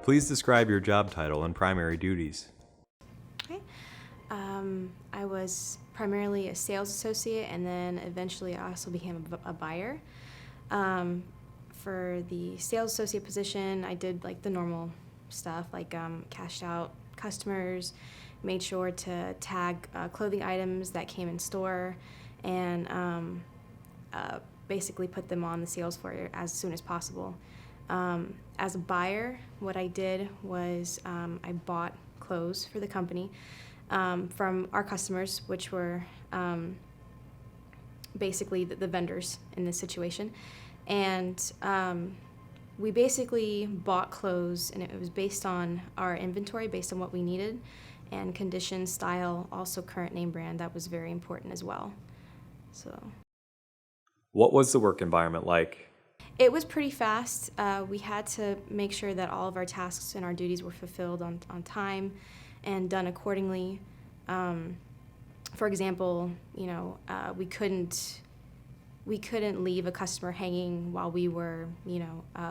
Please describe your job title and primary duties. Okay. I was primarily a sales associate, and then eventually I also became a buyer. For the sales associate position, I did like the normal stuff, like cashed out customers, made sure to tag clothing items that came in store, and basically put them on the sales floor as soon as possible. As a buyer, what I did was I bought clothes for the company from our customers, which were basically the vendors in this situation. And we basically bought clothes, and it was based on our inventory, based on what we needed, and condition, style, also current name brand. That was very important as well. So. What was the work environment like? It was pretty fast. We had to make sure that all of our tasks and our duties were fulfilled on time and done accordingly. For example, we couldn't leave a customer hanging while we were,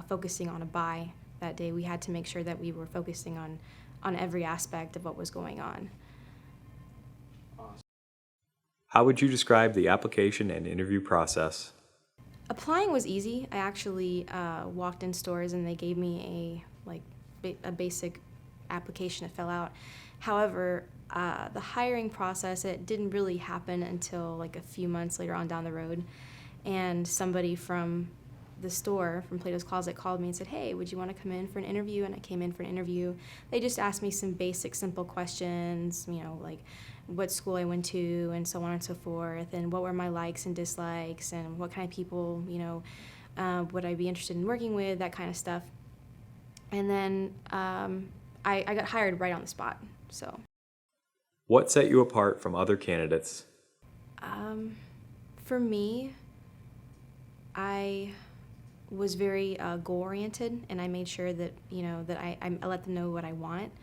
focusing on a buy that day. We had to make sure that we were focusing on every aspect of what was going on. How would you describe the application and interview process? Applying was easy. I actually walked in stores and they gave me a basic application to fill out. However, the hiring process, it didn't really happen until like a few months later on down the road. And somebody from the store, from Plato's Closet, called me and said, "Hey, would you want to come in for an interview?" And I came in for an interview. They just asked me some basic, simple questions, like what school I went to and so on and so forth, and what were my likes and dislikes, and what kind of people, would I be interested in working with, that kind of stuff. And then I got hired right on the spot. So. What set you apart from other candidates? For me, I was very goal-oriented, and I made sure that, that I let them know what I want.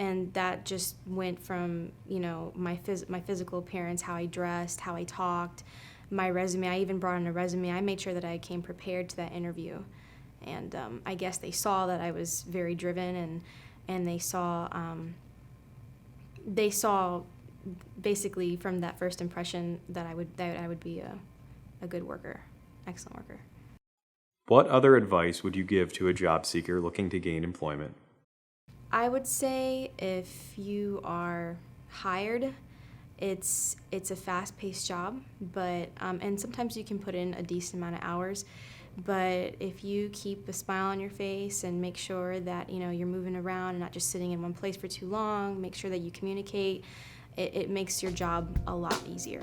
And that just went from, my physical appearance, how I dressed, how I talked, my resume. I even brought in a resume. I made sure that I came prepared to that interview. And I guess they saw that I was very driven, and they saw basically from that first impression that I would be a good worker, excellent worker. What other advice would you give to a job seeker looking to gain employment? I would say if you are hired, it's a fast-paced job, but and sometimes you can put in a decent amount of hours. But if you keep a smile on your face and make sure that you're moving around and not just sitting in one place for too long, make sure that you communicate, it makes your job a lot easier.